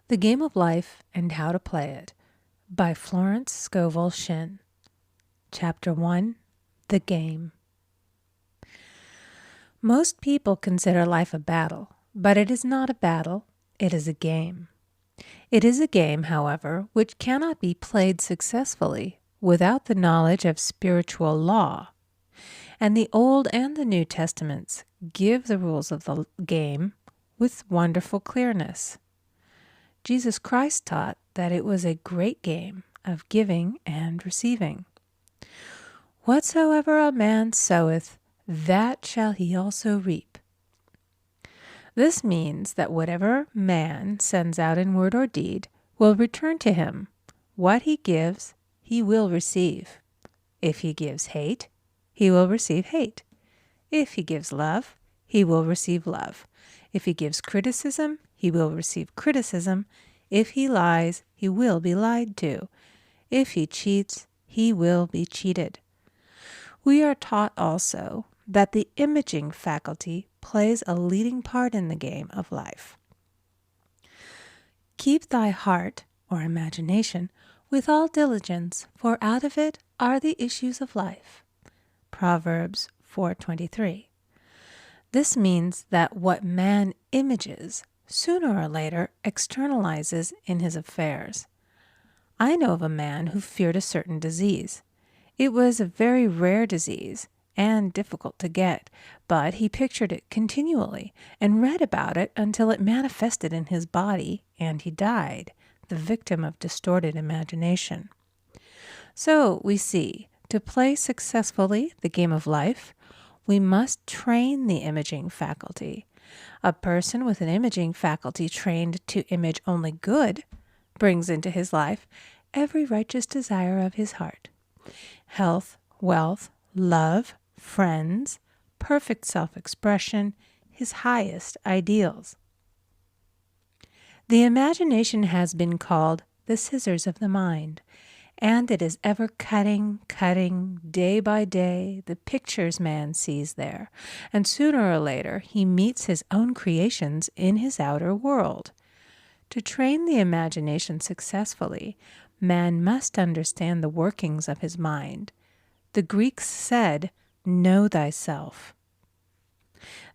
The Game of Life and How to Play It by Florence Scovel Shinn. Chapter 1, The Game. Most people consider life a battle, but it is not a battle, it is a game. It is a game, however, which cannot be played successfully without the knowledge of spiritual law. And the Old and the New Testaments give the rules of the game with wonderful clearness. Jesus Christ taught that it was a great game of giving and receiving. Whatsoever a man soweth, that shall he also reap. This means that whatever man sends out in word or deed will return to him. What he gives, he will receive. If he gives hate, he will receive hate. If he gives love, he will receive love. If he gives criticism, he will receive criticism. If he lies, he will be lied to. If he cheats, he will be cheated. We are taught also that the imaging faculty plays a leading part in the game of life. Keep thy heart, or imagination, with all diligence, for out of it are the issues of life. Proverbs 4:23. This means that what man images sooner or later externalizes in his affairs. I know of a man who feared a certain disease. It was a very rare disease and difficult to get, but he pictured it continually and read about it until it manifested in his body and he died, the victim of distorted imagination. So we see, to play successfully the game of life, we must train the imaging faculty. A person with an imaging faculty trained to image only good brings into his life every righteous desire of his heart. Health, wealth, love, friends, perfect self-expression, his highest ideals. The imagination has been called the scissors of the mind, and it is ever cutting, day by day, the pictures man sees there, and sooner or later he meets his own creations in his outer world. To train the imagination successfully, man must understand the workings of his mind. The Greeks said, "Know thyself."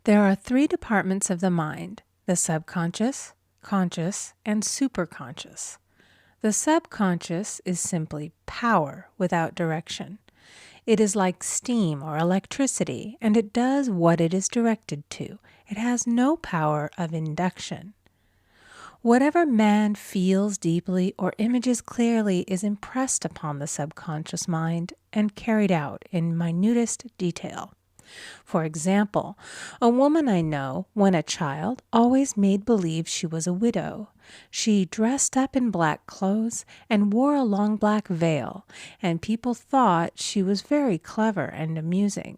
There are three departments of the mind: the subconscious, conscious, and superconscious. The subconscious is simply power without direction. It is like steam or electricity, and it does what it is directed to. It has no power of induction. Whatever man feels deeply or images clearly is impressed upon the subconscious mind and carried out in minutest detail. For example, a woman I know, when a child, always made believe she was a widow. She dressed up in black clothes and wore a long black veil, and people thought she was very clever and amusing.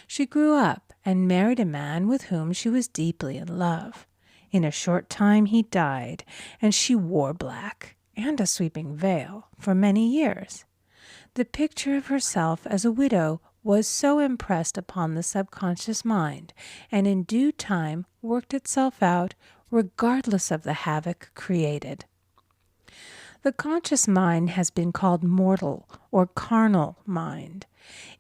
She grew up and married a man with whom she was deeply in love. In a short time he died, and she wore black and a sweeping veil for many years. The picture of herself as a widow was so impressed upon the subconscious mind, and in due time worked itself out regardless of the havoc created. The conscious mind has been called mortal or carnal mind.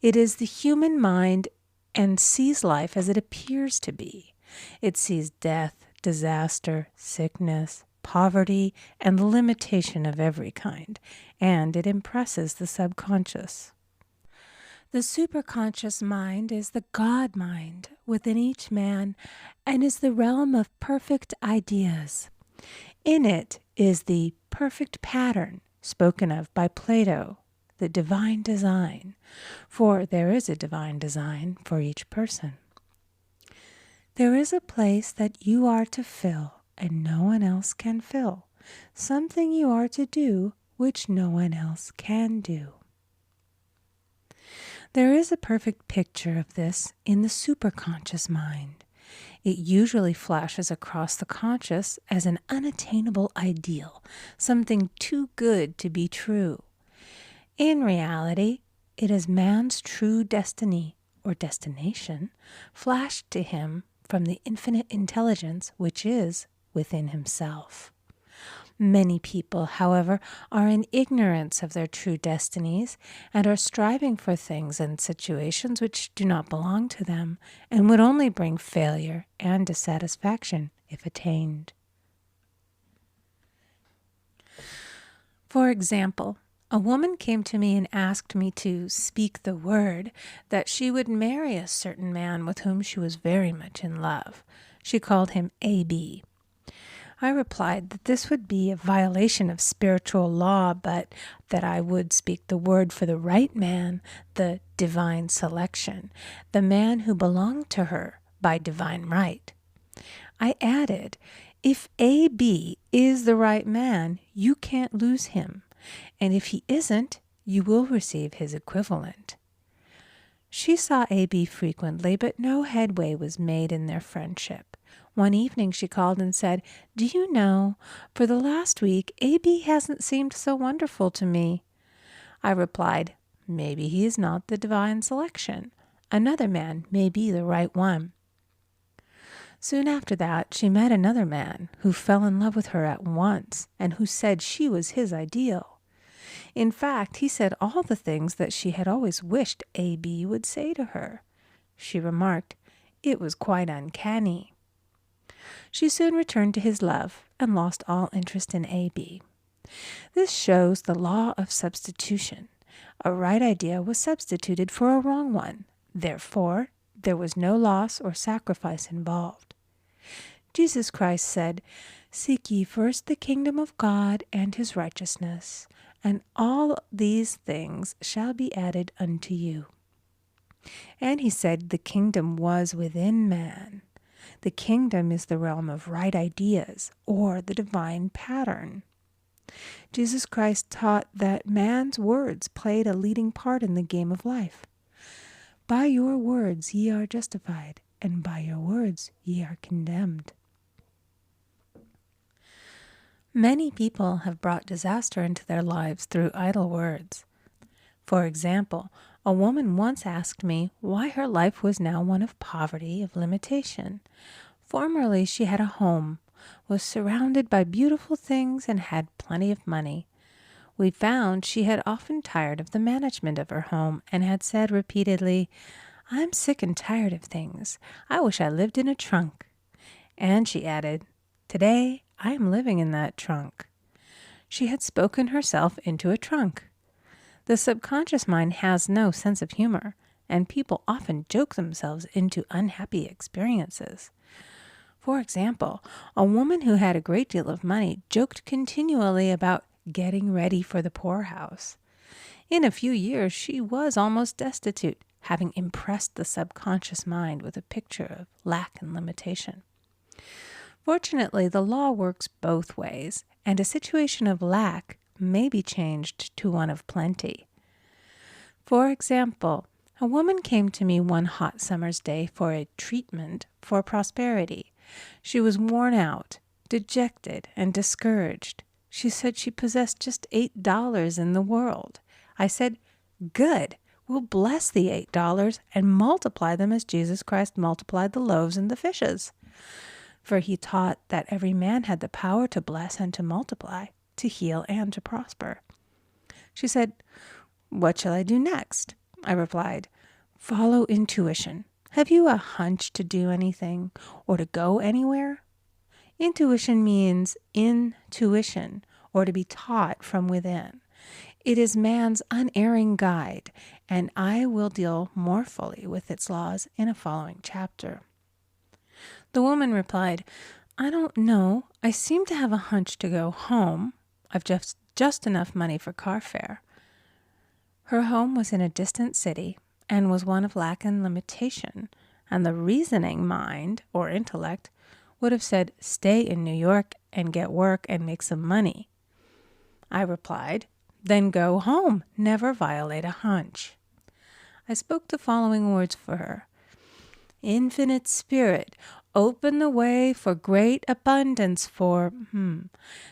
It is the human mind and sees life as it appears to be. It sees death, disaster, sickness, poverty, and limitation of every kind, and it impresses the subconscious. The superconscious mind is the God mind within each man and is the realm of perfect ideas. In it is the perfect pattern spoken of by Plato, the divine design, for there is a divine design for each person. There is a place that you are to fill and no one else can fill, something you are to do which no one else can do. There is a perfect picture of this in the superconscious mind. It usually flashes across the conscious as an unattainable ideal, something too good to be true. In reality, it is man's true destiny or destination flashed to him from the infinite intelligence which is within himself. Many people, however, are in ignorance of their true destinies and are striving for things and situations which do not belong to them and would only bring failure and dissatisfaction if attained. For example, a woman came to me and asked me to speak the word that she would marry a certain man with whom she was very much in love. She called him A.B. I replied that this would be a violation of spiritual law, but that I would speak the word for the right man, the divine selection, the man who belonged to her by divine right. I added, if A.B. is the right man, you can't lose him, and if he isn't, you will receive his equivalent. She saw A.B. frequently, but no headway was made in their friendship. One evening she called and said, "Do you know, for the last week, A.B. hasn't seemed so wonderful to me." I replied, "Maybe he is not the divine selection. Another man may be the right one." Soon after that, she met another man who fell in love with her at once and who said she was his ideal. In fact, he said all the things that she had always wished A.B. would say to her. She remarked, it was quite uncanny. She soon returned to his love and lost all interest in A.B. This shows the law of substitution. A right idea was substituted for a wrong one. Therefore, there was no loss or sacrifice involved. Jesus Christ said, "Seek ye first the kingdom of God and his righteousness, and all these things shall be added unto you." And he said the kingdom was within man. The kingdom is the realm of right ideas, or the divine pattern. Jesus Christ taught that man's words played a leading part in the game of life. By your words ye are justified, and by your words ye are condemned. Many people have brought disaster into their lives through idle words. For example, a woman once asked me why her life was now one of poverty, of limitation. Formerly she had a home, was surrounded by beautiful things, and had plenty of money. We found she had often tired of the management of her home and had said repeatedly, "I'm sick and tired of things. I wish I lived in a trunk." And she added, "Today I am living in that trunk." She had spoken herself into a trunk. The subconscious mind has no sense of humor, and people often joke themselves into unhappy experiences. For example, a woman who had a great deal of money joked continually about getting ready for the poorhouse. In a few years, she was almost destitute, having impressed the subconscious mind with a picture of lack and limitation. Fortunately, the law works both ways, and a situation of lack may be changed to one of plenty. For example, a woman came to me one hot summer's day for a treatment for prosperity. She was worn out, dejected, and discouraged. She said she possessed just $8 in the world. I said, "Good. We'll bless the $8 and multiply them as Jesus Christ multiplied the loaves and the fishes." For he taught that every man had the power to bless and to multiply, to heal and to prosper. She said, "What shall I do next?" I replied, "Follow intuition. Have you a hunch to do anything or to go anywhere?" Intuition means intuition, or to be taught from within. It is man's unerring guide, and I will deal more fully with its laws in a following chapter. The woman replied, "I don't know. I seem to have a hunch to go home. I've just enough money for car fare." Her home was in a distant city and was one of lack and limitation, and the reasoning mind, or intellect, would have said, "Stay in New York and get work and make some money." I replied, "Then go home. Never violate a hunch." I spoke the following words for her. "Infinite Spirit, open the way for great abundance for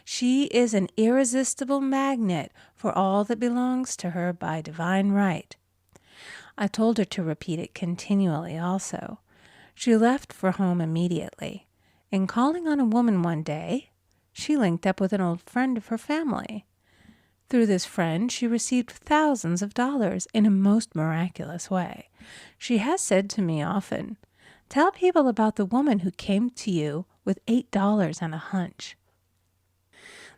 She is an irresistible magnet for all that belongs to her by divine right." I told her to repeat it continually also. She left for home immediately, and calling on a woman one day, she linked up with an old friend of her family. Through this friend, she received thousands of dollars in a most miraculous way. She has said to me often, "Tell people about the woman who came to you with $8 and a hunch."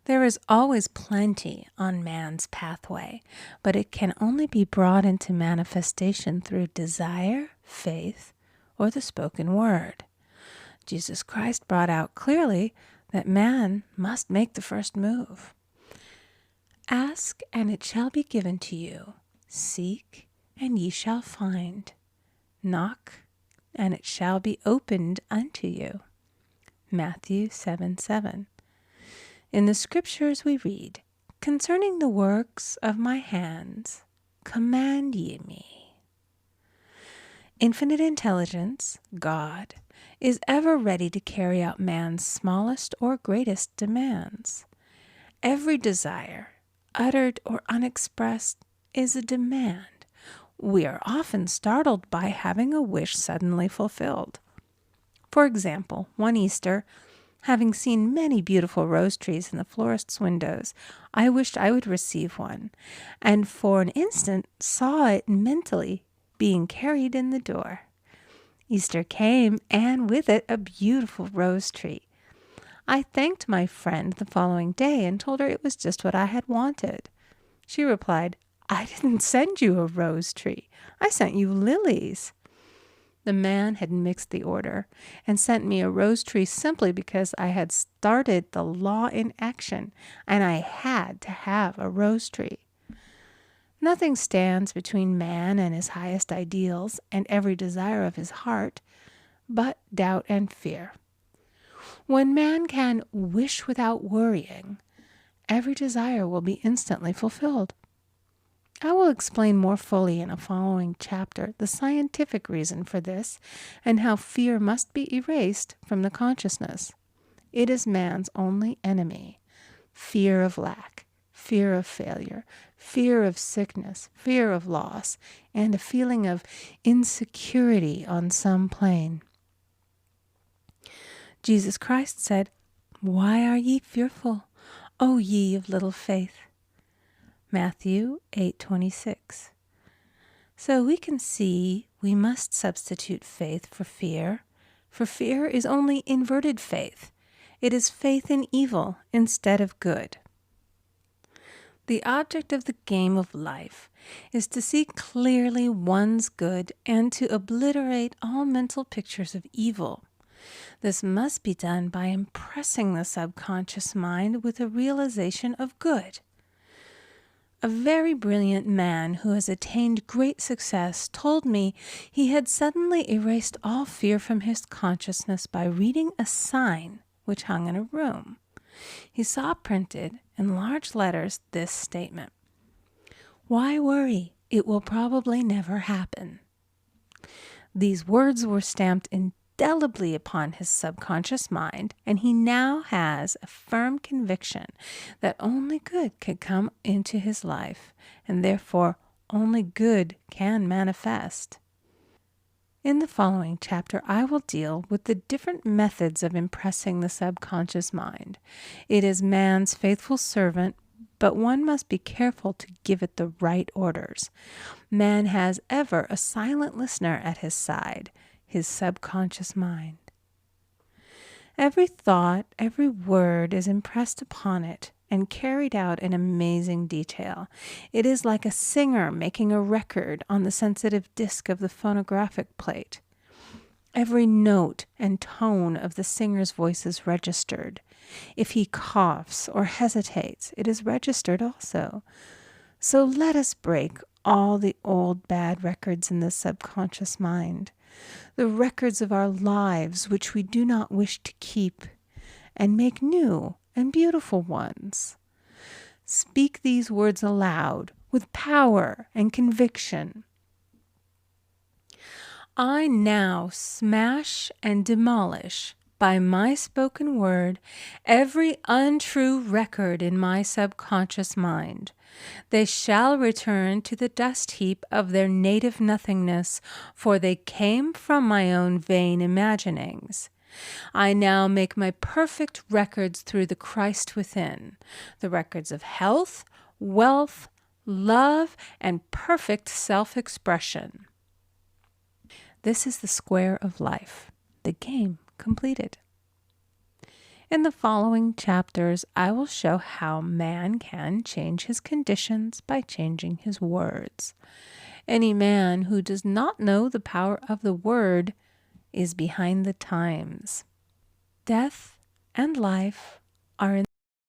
There is always plenty on man's pathway, but it can only be brought into manifestation through desire, faith, or the spoken word. Jesus Christ brought out clearly that man must make the first move. Ask, and it shall be given to you. Seek, and ye shall find. Knock, and it shall be opened unto you. Matthew 7:7. In the scriptures we read, "Concerning the works of my hands, command ye me." Infinite intelligence, God, is ever ready to carry out man's smallest or greatest demands. Every desire, uttered or unexpressed, is a demand. We are often startled by having a wish suddenly fulfilled. For example, one Easter, having seen many beautiful rose trees in the florist's windows, I wished I would receive one, and for an instant saw it mentally being carried in the door. Easter came, and with it a beautiful rose tree. I thanked my friend the following day and told her it was just what I had wanted. She replied, "I didn't send you a rose tree. I sent you lilies." The man had mixed the order and sent me a rose tree simply because I had started the law in action and I had to have a rose tree. Nothing stands between man and his highest ideals and every desire of his heart but doubt and fear. When man can wish without worrying, every desire will be instantly fulfilled. I will explain more fully in a following chapter the scientific reason for this and how fear must be erased from the consciousness. It is man's only enemy. Fear of lack, fear of failure, fear of sickness, fear of loss, and a feeling of insecurity on some plane. Jesus Christ said, "Why are ye fearful, O ye of little faith?" Matthew 8:26. So we can see we must substitute faith for fear is only inverted faith. It is faith in evil instead of good. The object of the game of life is to see clearly one's good and to obliterate all mental pictures of evil. This must be done by impressing the subconscious mind with a realization of good. A very brilliant man who has attained great success told me he had suddenly erased all fear from his consciousness by reading a sign which hung in a room. He saw printed in large letters this statement: "Why worry? It will probably never happen." These words were stamped indelibly upon his subconscious mind, and he now has a firm conviction that only good can come into his life, and therefore only good can manifest. In the following chapter, I will deal with the different methods of impressing the subconscious mind. It is man's faithful servant, but one must be careful to give it the right orders. Man has ever a silent listener at his side, his subconscious mind. Every thought, every word is impressed upon it and carried out in amazing detail. It is like a singer making a record on the sensitive disc of the phonographic plate. Every note and tone of the singer's voice is registered. If he coughs or hesitates, it is registered also. So let us break all the old bad records in the subconscious mind, the records of our lives which we do not wish to keep, and make new and beautiful ones. Speak these words aloud with power and conviction. I now smash and demolish by my spoken word every untrue record in my subconscious mind. They shall return to the dust heap of their native nothingness, for they came from my own vain imaginings. I now make my perfect records through the Christ within, the records of health, wealth, love, and perfect self-expression. This is the square of life, the game completed. In the following chapters, I will show how man can change his conditions by changing his words. Any man who does not know the power of the word is behind the times. Death and life are in